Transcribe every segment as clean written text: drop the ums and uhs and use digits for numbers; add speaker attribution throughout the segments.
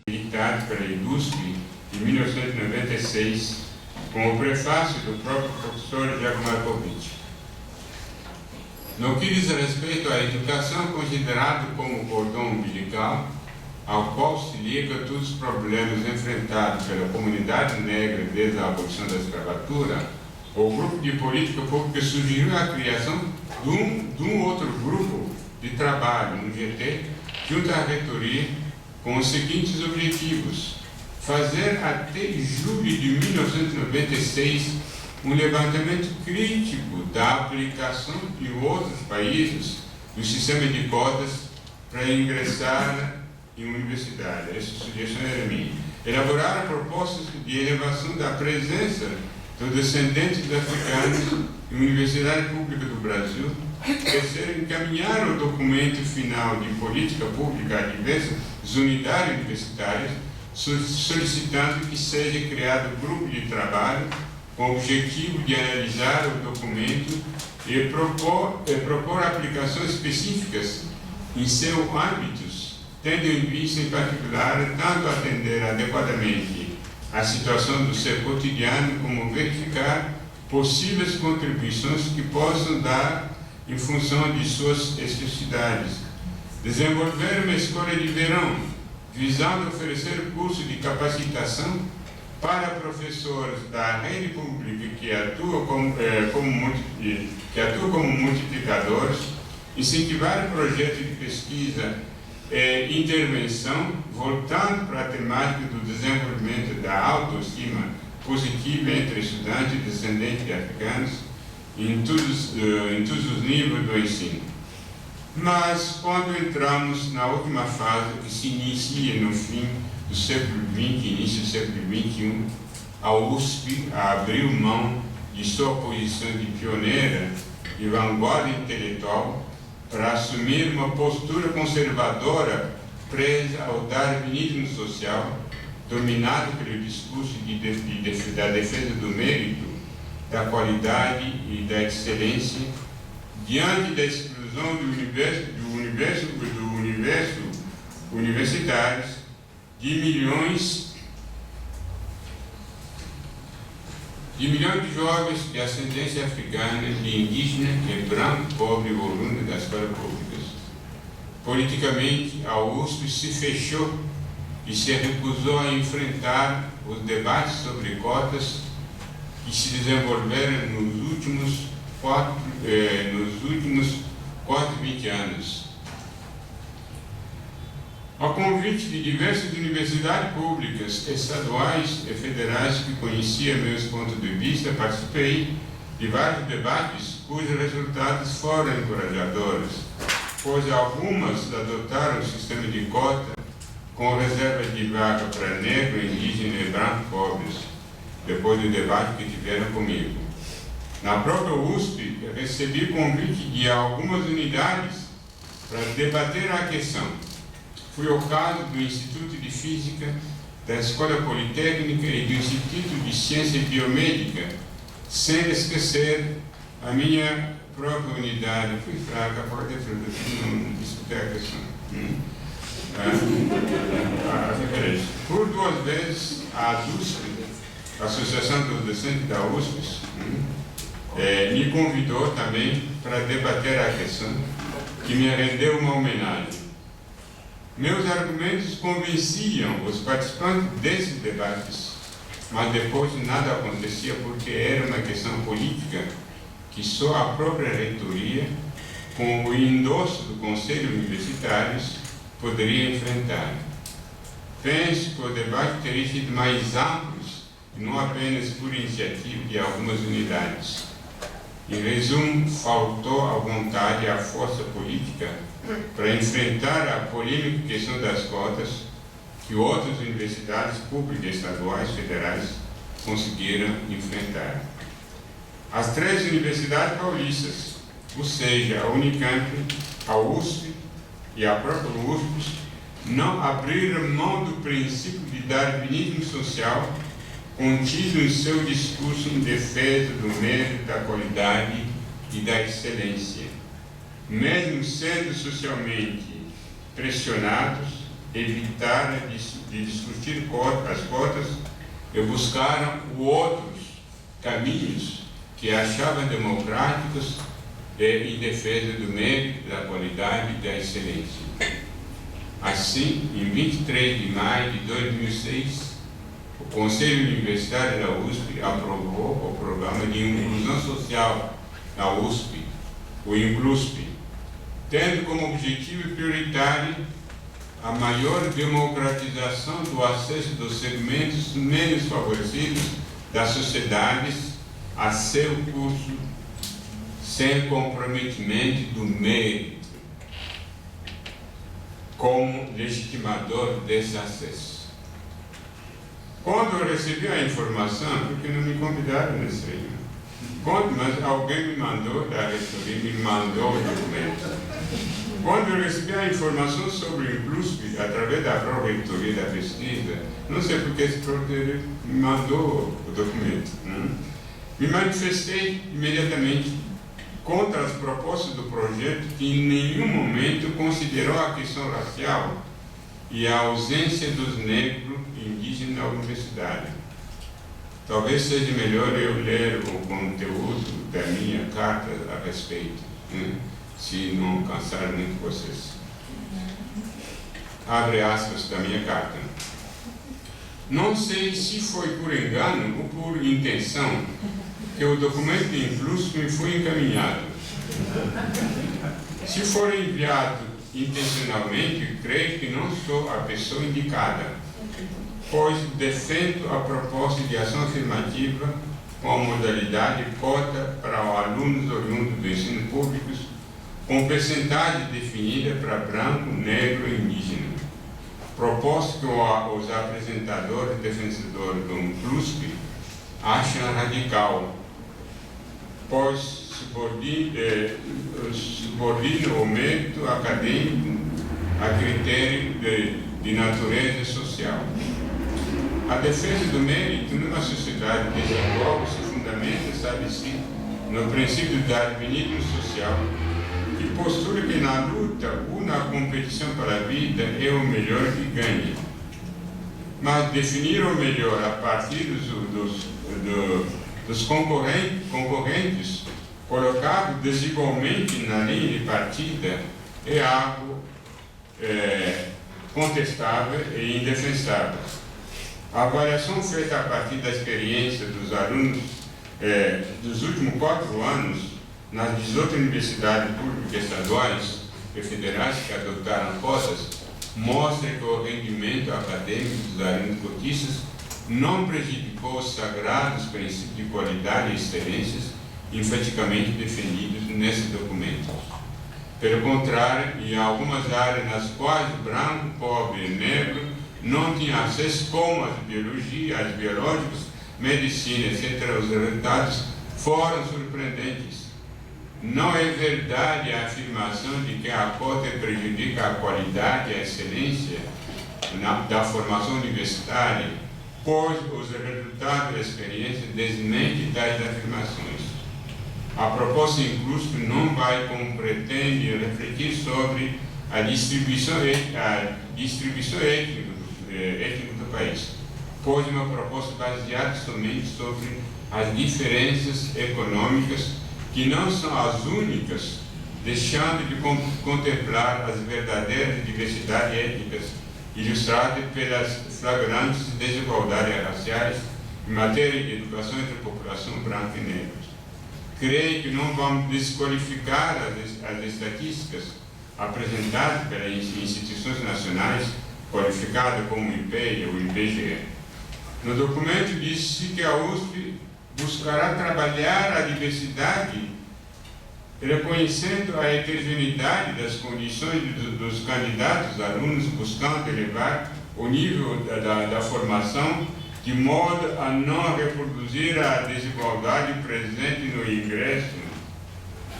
Speaker 1: Editado pela IDUSP em 1996, com o prefácio do próprio professor Jacob Markovitch. No que diz respeito à educação, considerado como cordão umbilical, ao qual se liga todos os problemas enfrentados pela comunidade negra desde a abolição da escravatura, o grupo de política pública sugeriu a criação de um outro grupo de trabalho, no GT, junto à reitoria, com os seguintes objetivos: fazer até julho de 1996 um levantamento crítico da aplicação de outros países do sistema de cotas para ingressar em universidade. Essa sugestão era minha. Elaborar propostas de elevação da presença dos descendentes de africanos em Universidade Pública do Brasil. Terceiro, encaminhar o documento final de política pública a diversas unidades universitárias, solicitando que seja criado grupo de trabalho com o objetivo de analisar o documento e propor aplicações específicas em seus âmbitos, tendo em vista, em particular, tanto atender adequadamente a situação do seu cotidiano, como verificar possíveis contribuições que possam dar em função de suas especificidades. Desenvolver uma escola de verão, visando oferecer cursos de capacitação para professores da rede pública que atuam como multiplicadores, incentivar projetos de pesquisa e intervenção, voltando para a temática do desenvolvimento da autoestima positiva entre estudantes e descendentes de africanos em todos os níveis do ensino. Mas, quando entramos na última fase, que se inicia no fim do século XX, início do século XXI, a USP abriu mão de sua posição de pioneira e vanguarda intelectual para assumir uma postura conservadora presa ao darwinismo social, dominado pelo discurso da defesa do mérito, da qualidade e da excelência, diante da exclusão do universo universitário de milhões de jovens de ascendência africana, de indígena e branco, pobre e oriundo das escolas públicas. Politicamente, a USP se fechou e se recusou a enfrentar os debates sobre cotas que se desenvolveram nos últimos 20 anos. Ao convite de diversas universidades públicas, estaduais e federais que conheciam meus pontos de vista, participei de vários debates cujos resultados foram encorajadores, pois algumas adotaram o sistema de cota com reserva de vaga para negro, indígena e branco pobres, depois do debate que tiveram comigo. Na própria USP, recebi convite de algumas unidades para debater a questão. Foi o caso do Instituto de Física, da Escola Politécnica e do Instituto de Ciência Biomédica, sem esquecer a minha própria unidade. Fui fraca, pode não discutir a questão. Por duas vezes, a ADUSP, a Associação dos Docentes da USP, me convidou também para debater a questão, que me rendeu uma homenagem. Meus argumentos convenciam os participantes desses debates, mas depois nada acontecia porque era uma questão política que só a própria reitoria, com o endosso do Conselho Universitário, poderia enfrentar. Penso que o debate teria sido mais amplo e não apenas por iniciativa de algumas unidades. Em resumo, faltou a vontade e a força política para enfrentar a polêmica questão das cotas que outras universidades públicas, estaduais, federais conseguiram enfrentar. As três universidades paulistas, ou seja, a Unicamp, a USP e a própria USP, não abriram mão do princípio de darwinismo social contido em seu discurso em defesa do mérito, da qualidade e da excelência. mesmo sendo socialmente pressionados, evitaram de discutir as cotas e buscaram outros caminhos que achavam democráticos em defesa do mérito, da qualidade e da excelência. Assim, em 23 de maio de 2006, o Conselho Universitário da USP aprovou o Programa de Inclusão Social da USP, o INCLUSP, tendo como objetivo prioritário a maior democratização do acesso dos segmentos menos favorecidos das sociedades a seu curso, sem comprometimento do mérito, como legitimador desse acesso. Quando eu recebi a informação, porque não me convidaram nesse reunião, mas alguém me mandou, da reitoria, me mandou o documento. Quando eu recebi a informação sobre o INCLUSP, através da própria reitoria da pesquisa, não sei porque esse professor me mandou o documento, me manifestei imediatamente contra as propostas do projeto, que em nenhum momento considerou a questão racial e a ausência dos negros indígenas na universidade. Talvez seja melhor eu ler o conteúdo da minha carta a respeito, se não cansar muito vocês. Abre aspas da minha carta. Não sei se foi por engano ou por intenção que o documento incluso me foi encaminhado. Se for enviado intencionalmente, creio que não sou a pessoa indicada, pois defendo a proposta de ação afirmativa com a modalidade cota para alunos oriundos do ensino público, com percentagem definida para branco, negro e indígena. Proposta que os apresentadores e defensores do INCLUSP acham radical, pois subordina o mérito acadêmico a critério de natureza social. A defesa do mérito numa sociedade desigual se fundamenta, sabe-se, no princípio da darwinismo social, que postula que na luta ou na competição para a vida é o melhor que ganha. Mas definir o melhor a partir dos concorrentes colocados desigualmente na linha de partida é algo contestável e indefensável. A avaliação feita a partir da experiência dos alunos dos últimos 4 anos nas 18 universidades públicas estaduais e federais que adotaram cotas mostra que o rendimento acadêmico dos alunos cotistas não prejudicou os sagrados princípios de qualidade e excelência enfaticamente defendidos nesse documento. Pelo contrário, em algumas áreas nas quais branco, pobre e negro não tinham acesso, como as biologias, as biológicas, medicina, etc., os resultados foram surpreendentes. Não é verdade a afirmação de que a cota prejudica a qualidade e a excelência da formação universitária, pois os resultados da experiência desmentem tais afirmações. A proposta incluso não vai, como pretende, refletir sobre a distribuição étnica do país, pois é uma proposta baseada somente sobre as diferenças econômicas, que não são as únicas, deixando de contemplar as verdadeiras diversidades étnicas ilustradas pelas flagrantes desigualdades raciais em matéria de educação entre a população branca e negra. Creio que não vamos desqualificar as estatísticas apresentadas pelas instituições nacionais qualificadas como o IPEA ou o IBGE. No documento diz-se que a USP buscará trabalhar a diversidade, reconhecendo a heterogeneidade das condições dos candidatos alunos, buscando elevar o nível da formação, de modo a não reproduzir a desigualdade presente no ingresso.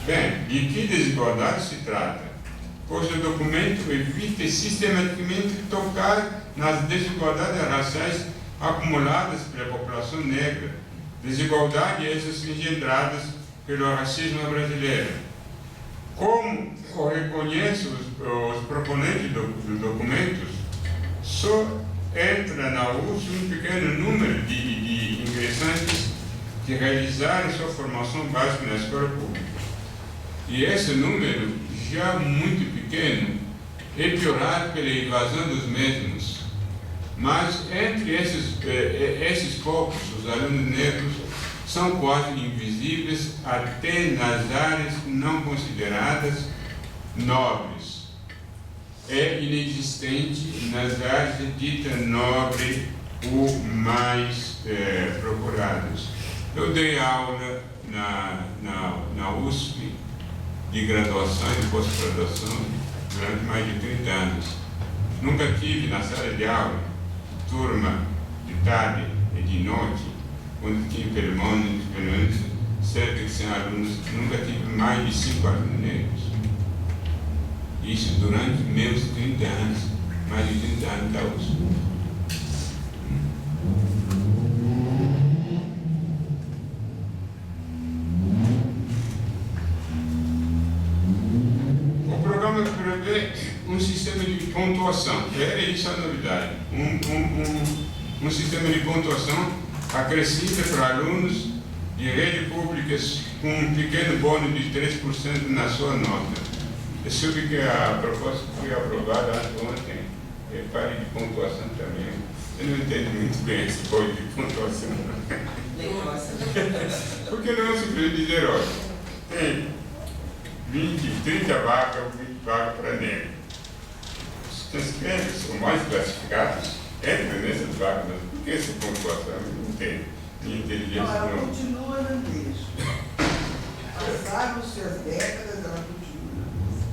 Speaker 1: Bem, de que desigualdade se trata? Pois o documento evita sistematicamente tocar nas desigualdades raciais acumuladas pela população negra, desigualdades essas engendradas pelo racismo brasileiro. Como reconhece os proponentes dos documentos, só entra na USP um pequeno número de ingressantes que realizaram sua formação básica na escola pública. E esse número, já muito pequeno, é piorado pela evasão dos mesmos. Mas entre esses poucos, os alunos negros são quase invisíveis até nas áreas não consideradas nobres. É inexistente nas áreas ditas nobres ou mais procuradas. Eu dei aula na USP de graduação e de pós-graduação durante mais de 30 anos. Nunca tive na sala de aula turma de tarde e de noite, quando tinha pelo menos cerca de 100 alunos, nunca tive mais de 5 alunos negros. Isso durante meus 30 anos, mais de 30 anos da USP. O programa prevê um sistema de pontuação, isso é a novidade, um sistema de pontuação acrescida para alunos de rede públicas com um pequeno bônus de 3% na sua nota. Eu soube que a proposta foi aprovada ontem, pare de pontuação também. Eu não entendo muito bem esse código de pontuação. Porque não se precisa dizer, olha, tem 20, 30 vagas ou 20 vagas para negro. Os negros são mais classificados, entram nessas vagas, mas por que essa pontuação? Não tem inteligência.
Speaker 2: Não, ela continua na mesma. Passaram-se as décadas, ela continua na mesma.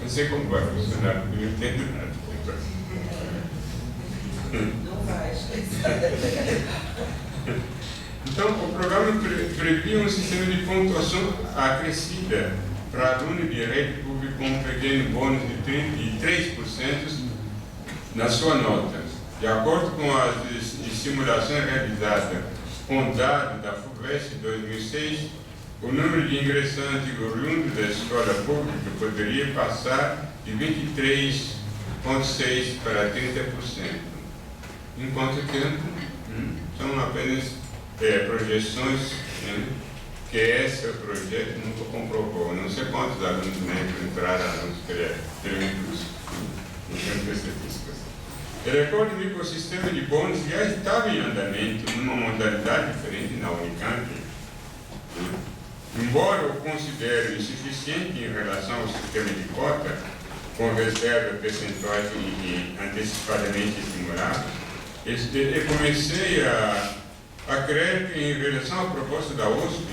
Speaker 1: Não sei como vai funcionar, porque eu não entendo nada.
Speaker 2: Não vai.
Speaker 1: Então, o programa previa um sistema de pontuação acrescida para alunos de rede pública com um pequeno bônus de 3% na sua nota. De acordo com as simulações realizadas com dados da FUVEST 2006, o número de ingressantes oriundos da escola pública poderia passar de 23,6% para 30%. Em quanto tempo? São apenas projeções, que esse projeto nunca comprovou. Não sei quantos alunos negros entraram pelo incluso, no centro de estatísticas. Eu recordo-me que o sistema de bônus já estava em andamento numa modalidade diferente na Unicamp. Embora eu considere insuficiente em relação ao sistema de cota, com reserva percentuais antecipadamente estimulados, eu comecei a crer que, em relação à proposta da USP,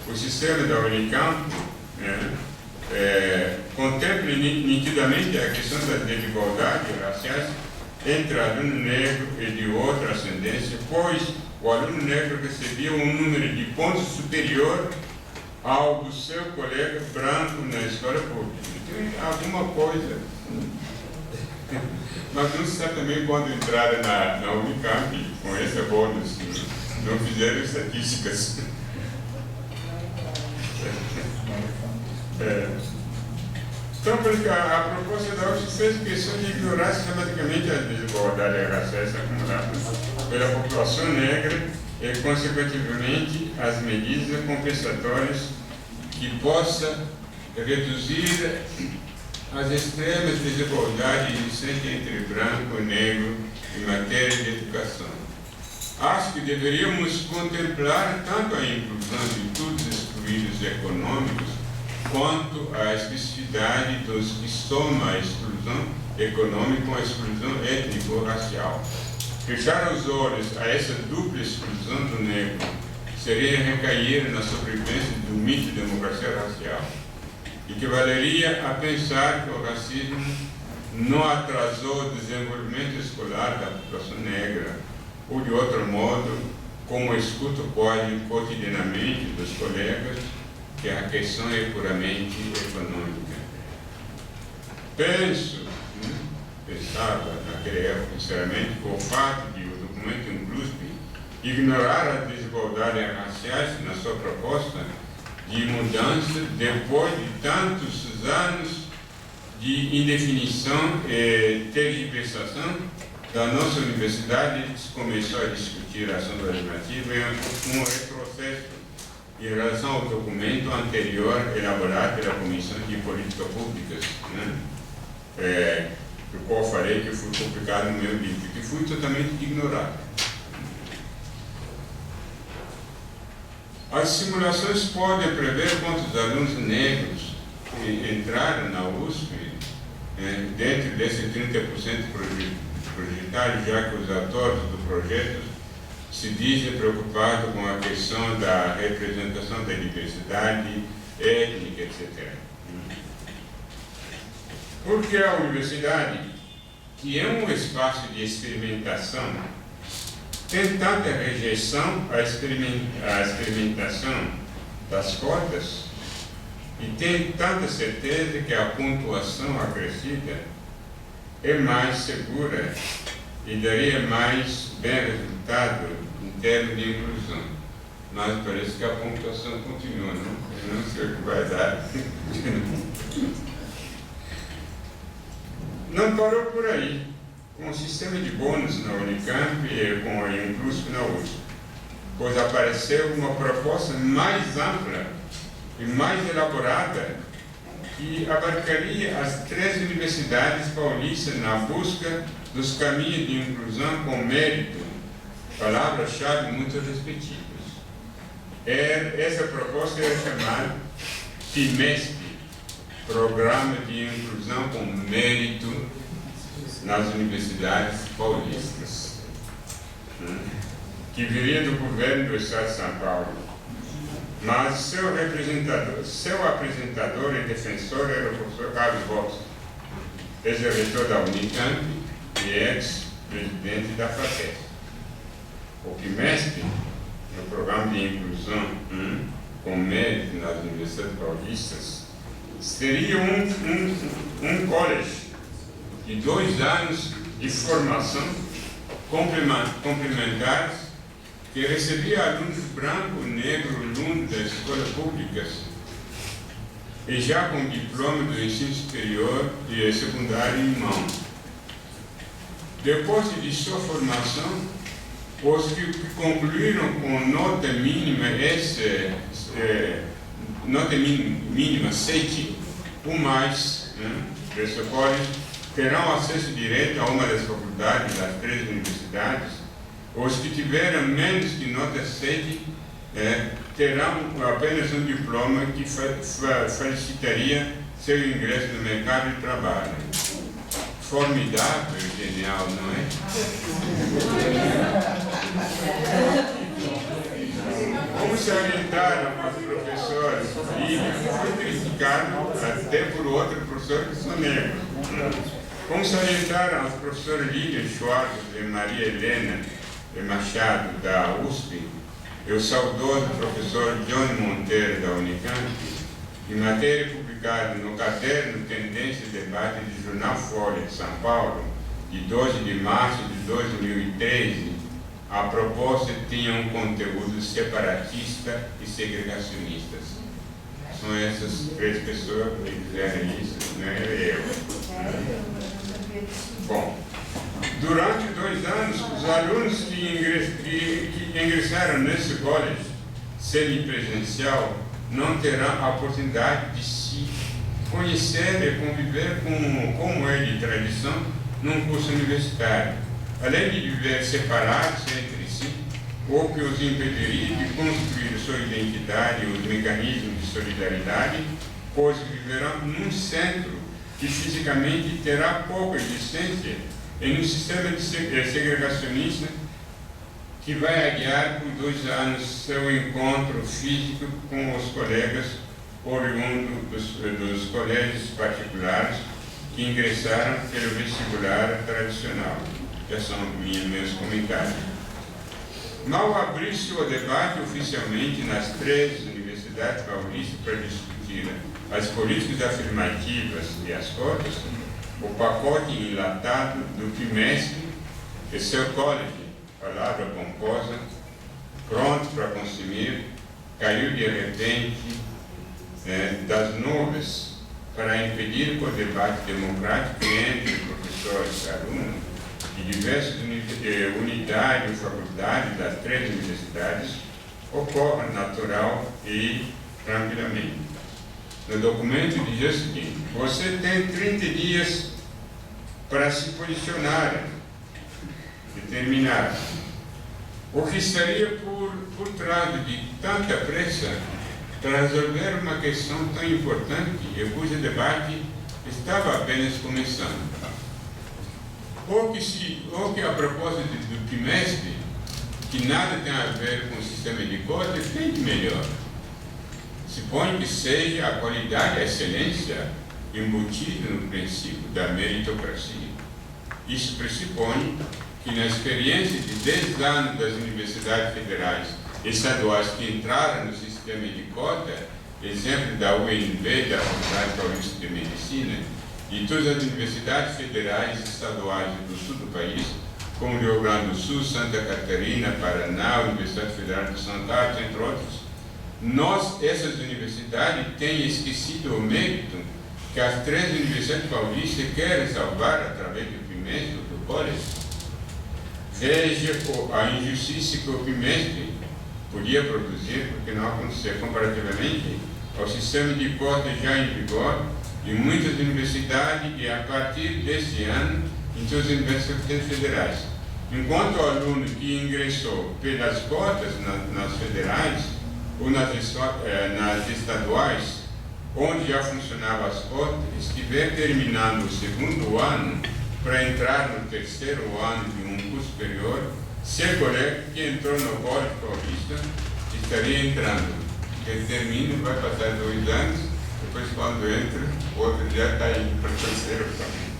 Speaker 1: o sistema da Unicamp contempla nitidamente a questão das desigualdades raciais entre aluno negro e de outra ascendência, pois o aluno negro recebia um número de pontos superior ao do seu colega branco na escola pública. Então, alguma coisa. Mas não se sabe também quando entraram na Unicamp com esse bônus, não fizeram estatísticas. Então, porque a proposta da USP fez questão de ignorar sistematicamente as desigualdades raciais acumuladas pela população negra e, consequentemente, as medidas compensatórias que possam reduzir as extremas desigualdades existentes entre branco e negro em matéria de educação. Acho que deveríamos contemplar tanto a inclusão de todos os excluídos econômicos quanto a especificidade dos que somam a exclusão econômica com a exclusão étnico-racial. Fechar os olhos a essa dupla exclusão do negro seria recair na sobrevivência do mito de democracia racial. Equivaleria a pensar que o racismo não atrasou o desenvolvimento escolar da população negra, ou de outro modo, como escuto pode cotidianamente dos colegas, que a questão é puramente econômica. Pensava naquela época, sinceramente, que o fato de o documento inclusive ignorar as desigualdades raciais na sua proposta de mudança depois de tantos anos de indefinição e tergiversação da nossa universidade. Começou a discutir a ação legislativa em um retrocesso em relação ao documento anterior elaborado pela Comissão de Políticas Públicas, né? Do qual falei que foi publicado no meu livro, que foi totalmente ignorado. As simulações podem prever quantos alunos negros que entraram na USP, dentro desse 30% projetado, já que os atores do projeto se dizem preocupados com a questão da representação da diversidade étnica, etc. Porque a universidade, que é um espaço de experimentação, tem tanta rejeição à experimentação das cotas e tem tanta certeza que a pontuação acrescida é mais segura e daria mais bem resultado em termos de inclusão. Mas parece que a pontuação continua, não? Eu não sei o que vai dar. Não parou por aí. Com o sistema de bônus na Unicamp e com o incluso na USP, pois apareceu uma proposta mais ampla e mais elaborada que abarcaria as 3 universidades paulistas na busca dos caminhos de inclusão com mérito, palavras-chave muito respectivas. Essa proposta era chamada PIMESP, Programa de Inclusão com Mérito nas Universidades Paulistas, que viria do governo do Estado de São Paulo. Mas seu apresentador e defensor era o professor Carlos Bosch, ex-reitor da Unicamp e ex-presidente da FATES. O PIMESP, no Programa de Inclusão com Mérito nas Universidades Paulistas, seria um college de 2 anos de formação complementares que recebia alunos branco, negro, alunos das escolas públicas e já com diploma do ensino superior e secundário em mão. Depois de sua formação, os que concluíram com nota mínima nota mínima 7 ou mais, desse college, terão acesso direto a uma das faculdades das 3 universidades. Os que tiveram menos que nota 7 terão apenas um diploma que facilitaria seu ingresso no mercado de trabalho. Formidável e genial, não é? Como se orientaram as professoras Lívia, foi criticado até por outro professor que são negros. Como se orientaram as professoras Lívia Schwartz e Maria Helena Machado, da USP, e o saudoso professor John Monteiro, da Unicamp, em matéria publicada no caderno Tendência e Debate do Jornal Folha de São Paulo, de 12 de março de 2013, a proposta tinha um conteúdo separatista e segregacionista. São essas 3 pessoas que fizeram isso, não é eu. Bom, durante 2 anos, os alunos que ingressaram nesse college semipresencial não terão a oportunidade de se conhecer e conviver como é de tradição num curso universitário, além de viver separados entre si, ou que os impediria de construir sua identidade e os mecanismos de solidariedade, pois viverão num centro que fisicamente terá pouca existência em um sistema de segregacionista que vai adiar por 2 anos seu encontro físico com os colegas oriundos dos colégios particulares que ingressaram pelo vestibular tradicional. Já são meus comentários. Mal abriu-se o debate oficialmente nas 3 universidades paulistas para discutir as políticas afirmativas e as cotas, o pacote enlatado do PIMESP e seu college, palavra pomposa, pronto para consumir, caiu de repente o debate democrático entre professores e alunos de diversas unidades ou faculdades das 3 universidades ocorra natural e tranquilamente. No documento diz o seguinte: você tem 30 dias para se posicionar, determinar. O que estaria por trás de tanta pressa para resolver uma questão tão importante e cujo debate estava apenas começando? Ou que a propósito do trimestre, que nada tem a ver com o sistema de cotas, tem de melhor. Supõe que seja a qualidade e a excelência embutida no princípio da meritocracia. Isso pressupõe que na experiência de 10 anos das universidades federais e estaduais que entraram no sistema de cota, exemplo da UNB, da Faculdade Paulista de Medicina, e todas as universidades federais e estaduais do sul do país, como Rio Grande do Sul, Santa Catarina, Paraná, Universidade Federal de São Carlos, entre outros, essas universidades, têm esquecido o mérito que as 3 universidades paulistas querem salvar através do trimestre do college. Veja a injustiça que o trimestre podia produzir, porque não acontecer comparativamente ao sistema de cotas já em vigor em muitas universidades e a partir deste ano em todas as universidades federais. Enquanto o aluno que ingressou pelas cotas nas federais ou nas estaduais, onde já funcionavam as cotas, estiver terminando o 2º ano para entrar no 3º ano de um curso superior, seu colega que entrou no College Paulista estaria entrando. Ele termina, vai passar 2 anos, depois quando entra, o outro já está indo para o 3º ano.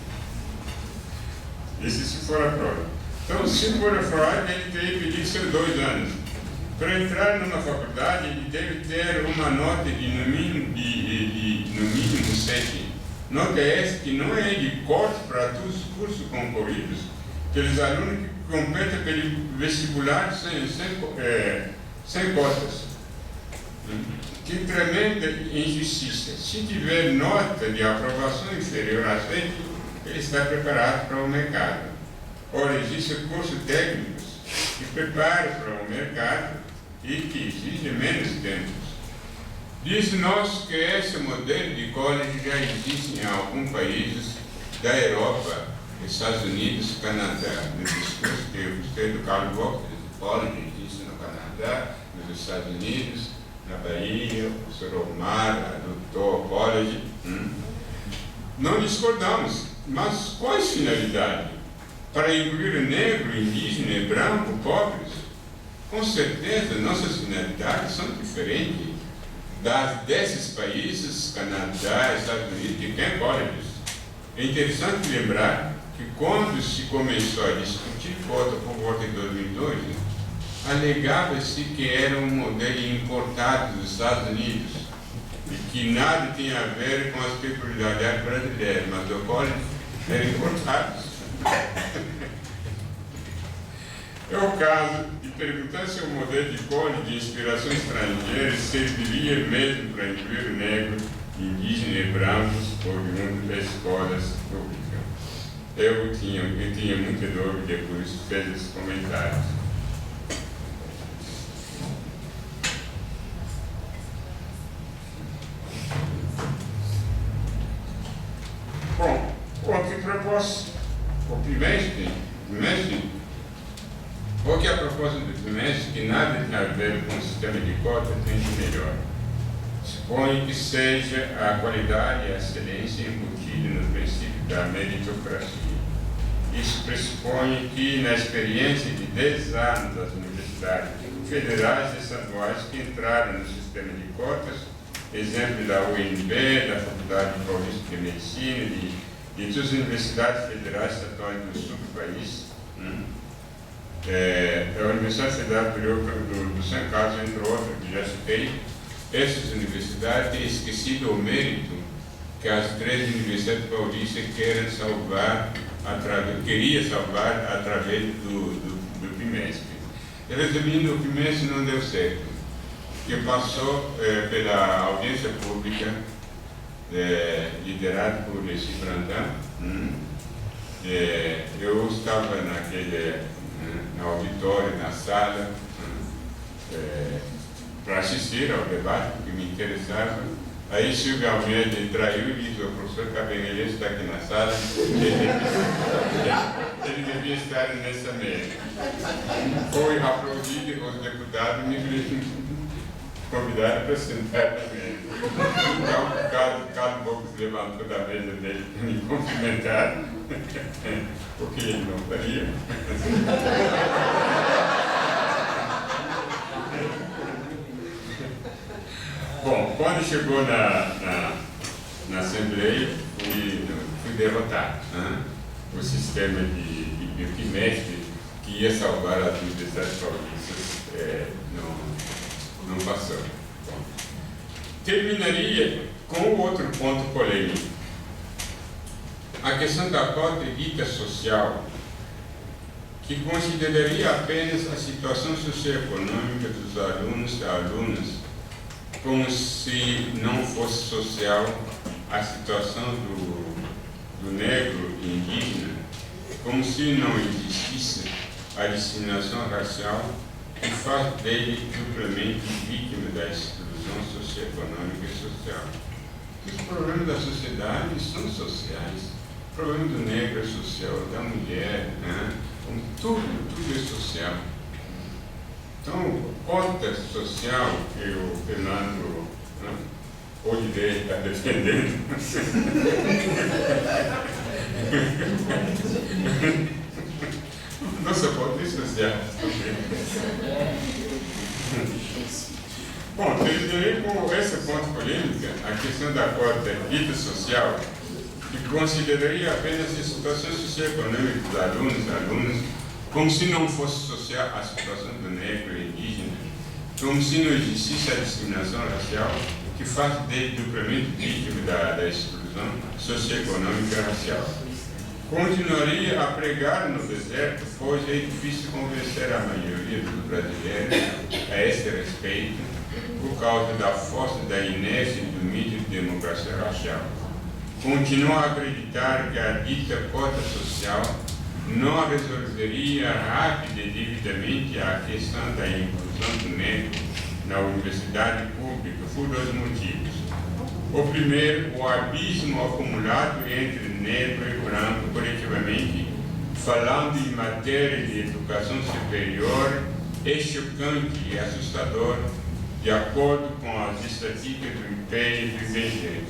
Speaker 1: Isso se for a prova. Então, se for a prova, ele tem que pedir seus 2 anos. Para entrar numa faculdade, ele deve ter uma nota de no mínimo 7. Nota essa que não é de corte para todos os cursos concorridos, pelos alunos que competem pelo vestibular sem cotas. Que tremenda injustiça. Se tiver nota de aprovação inferior a 7, ele está preparado para o mercado. Ora, existem cursos técnicos que preparam para o mercado e que exigem menos tempo. Diz-nos que esse modelo de college já existe em alguns países da Europa, Estados Unidos e Canadá. No discurso que eu gostei do Carl Walker, o college existe no Canadá, nos Estados Unidos, na Bahia, o Sr. Omar adotou o college. Não discordamos, mas quais finalidades? Para incluir negro, indígena e branco, pobres? Com certeza, nossas finalidades são diferentes desses países, Canadá, Estados Unidos, que tem colleges. É interessante lembrar que quando se começou a discutir cota por volta de 2002, alegava-se que era um modelo importado dos Estados Unidos e que nada tinha a ver com as peculiaridades brasileiras, mas o college era importado. É o caso de perguntar se o modelo de college de inspiração estrangeira serviria mesmo para incluir negros, indígenas e brancos oriundos das escolas públicas. Eu tinha muita dúvida e por isso fez esses comentários. Bom, o que propôs o trimestre, o que a proposta do trimestre, que nada tem a ver com o sistema de cota, tem de melhor. Supõe que seja a qualidade e a excelência embutida no princípio da meritocracia. Isso pressupõe que, na experiência de 10 anos das universidades federais e estaduais que entraram no sistema de cotas, exemplo da UNB, da Faculdade Paulista de Medicina, de todas as universidades federais e estaduais do sul do país, a Universidade Federal do São Carlos, entre outras, que já citei, essas universidades têm esquecido o mérito que as 3 universidades paulistas queriam salvar através do trimestre. Resumindo, o trimestre não deu certo. Que passou pela audiência pública, liderado por Lucy Brandão. Eu estava no auditório, na sala, para assistir ao debate, porque me interessava. Aí Silvio Almeida traiu e disse: o professor Cabanilhas está aqui na sala, ele devia estar nessa mesa. Foi aplaudido, os deputados me convidaram para sentar na mesa. Então, Carlos Bocos levantou da mesa dele para me cumprimentar, porque ele não faria. Bom, quando chegou na Assembleia, fui derrotado. O sistema de bimestre que ia salvar as universidades paulistas não passou. Bom, terminaria com outro ponto polêmico. A questão da cota dita social, que consideraria apenas a situação socioeconômica dos alunos e alunas, como se não fosse social a situação do negro e indígena, como se não existisse a discriminação racial que faz dele duplamente vítima da exclusão socioeconômica e social. Os problemas da sociedade são sociais. O problema do negro é social, da mulher, como tudo é social. Então, cota social que o Fernando Oliveira está defendendo nossa cota é social também. Bom, terminei com essa ponto polêmica, a questão da cota dita social, que consideraria apenas a situação socioeconômica dos alunos e alunas, como se não fosse social a situação do negro e indígena, como se não existisse a discriminação racial que faz dele duplamente vítima da exclusão socioeconômica e racial. Continuaria a pregar no deserto, pois é difícil convencer a maioria dos brasileiros a esse respeito, por causa da força da inércia do mito de democracia racial. Continua a acreditar que a dita cota social não resolveria rápida e devidamente a questão da inclusão do negro na universidade pública por dois motivos. O primeiro, o abismo acumulado entre negro e branco, coletivamente, falando em matéria de educação superior, é chocante e assustador, de acordo com as estatísticas do IPEA e do IBGE.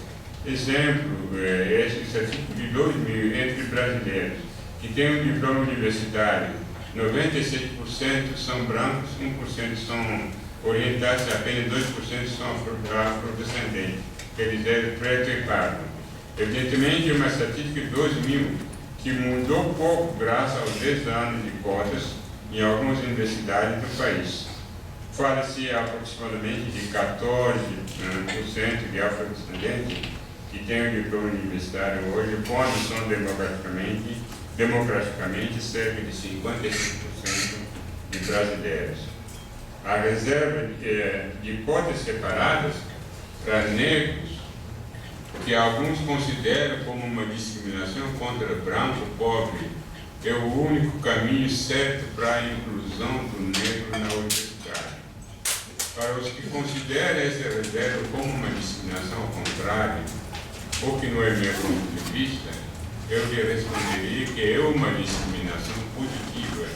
Speaker 1: Exemplo, essa estatística de 2000 entre brasileiros que têm um diploma universitário, 97% são brancos, 1% são orientados, apenas 2% são afrodescendentes, quer dizer, preto e pardo. Evidentemente, é uma estatística de 2000 que mudou pouco graças aos 10 anos de cotas em algumas universidades do país. Fala-se aproximadamente de 14% de afrodescendentes que têm um diploma universitário hoje, quando são demograficamente cerca de 55% de brasileiros. A reserva de cotas separadas para negros, que alguns consideram como uma discriminação contra branco pobre, é o único caminho certo para a inclusão do negro na universidade. Para os que consideram essa reserva como uma discriminação ao contrário, ou que não é meu ponto de vista, eu lhe responderia que é uma discriminação positiva,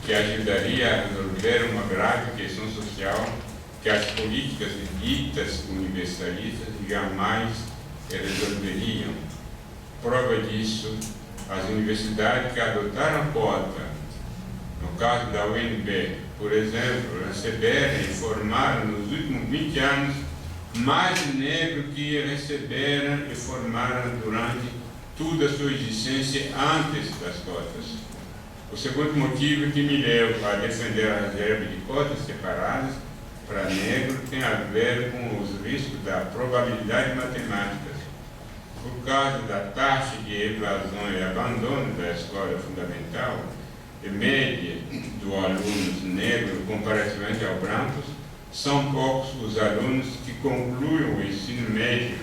Speaker 1: que ajudaria a resolver uma grave questão social que as políticas ditas universalistas jamais resolveriam. Prova disso, as universidades que adotaram cota, no caso da UNB, por exemplo, receberam e formaram nos últimos 20 anos mais negros que receberam e formaram durante toda a sua existência antes das cotas. O segundo motivo que me leva a defender a reserva de cotas separadas para negros tem a ver com os riscos da probabilidade matemática. Por causa da taxa de evasão e abandono da escola fundamental, e média dos alunos negros comparativamente aos brancos, são poucos os alunos que concluem o ensino médio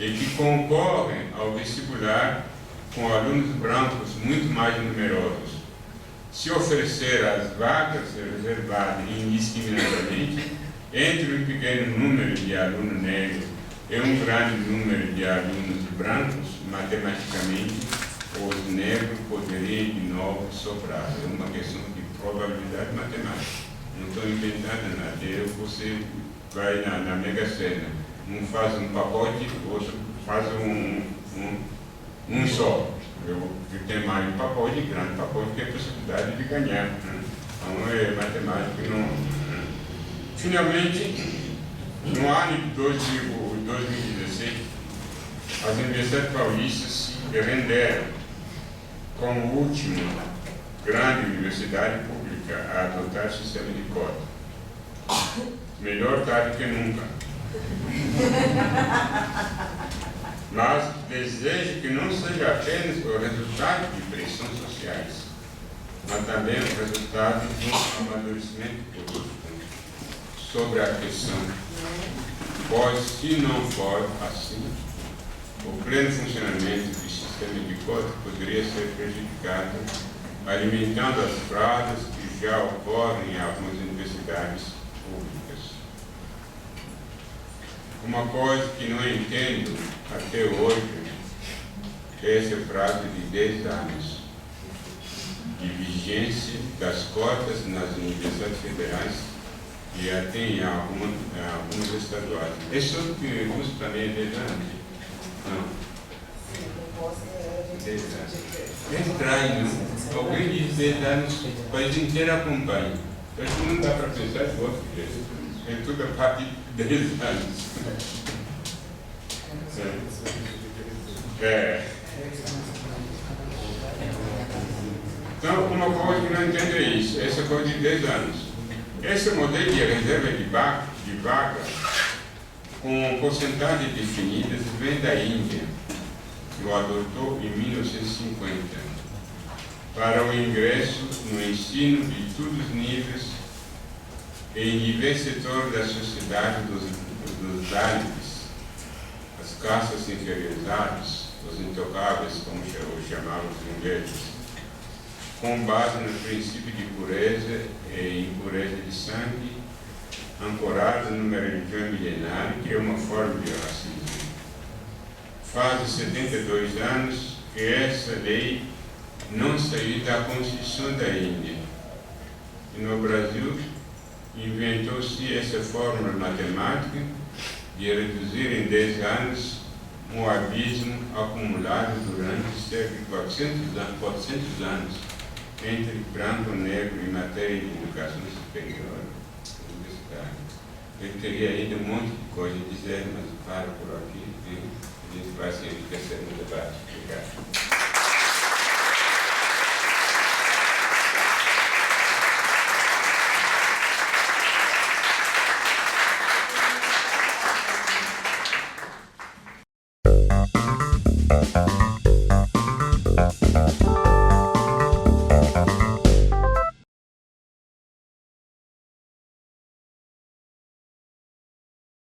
Speaker 1: e que concorrem ao vestibular com alunos brancos muito mais numerosos. Se oferecer as vagas reservadas indiscriminadamente entre um pequeno número de alunos negros e um grande número de alunos brancos, matematicamente, os negros poderiam de novo sobrar. É uma questão de probabilidade matemática. Não estou inventando nada. Você vai na Mega Sena, um faz um pacote, o outro faz um só. Eu tenho mais um pacote, grande pacote, que é a possibilidade de ganhar. Então é matemática. Não. Finalmente, no ano de 2016, as universidades paulistas se renderam como última grande universidade pública a adotar o sistema de cota. Melhor tarde que nunca. Mas desejo que não seja apenas o resultado de pressões sociais, mas também o resultado de um amadurecimento político sobre a questão. Pois, se não for assim, o pleno funcionamento do sistema de cota poderia ser prejudicado, alimentando as fraudes que já ocorrem em algumas universidades públicas. Uma coisa que não entendo até hoje é esse prazo de 10 anos de vigência das cotas nas universidades federais e até em algumas estaduais. É só que o curso também é 10 anos? Não. 10 anos. É estranho. Alguém diz 10 anos, o país inteiro acompanha. Eu acho que não dá para pensar de outro jeito. É tudo a partir de 10 anos. Então, uma coisa que não entendo é isso, essa coisa de 10 anos. Esse modelo de reserva de vaga com porcentagens definidas vem da Índia, que o adotou em 1950, para o ingresso no ensino de todos os níveis e em diversos setores da sociedade dos dálits, as castas inferiorizadas, os intocáveis, como chamavam os ingleses, com base no princípio de pureza e impureza de sangue, ancorado numa religião milenária, que é uma forma de racismo. Faz 72 anos que essa lei não saiu da Constituição da Índia. E no Brasil, inventou-se essa fórmula matemática de reduzir em 10 anos um abismo acumulado durante cerca de 400 anos entre branco e negro em matéria de educação superior e universitária. Eu teria ainda um monte de coisa a dizer, mas paro por aqui. A gente vai se enriquecer no debate. Obrigado.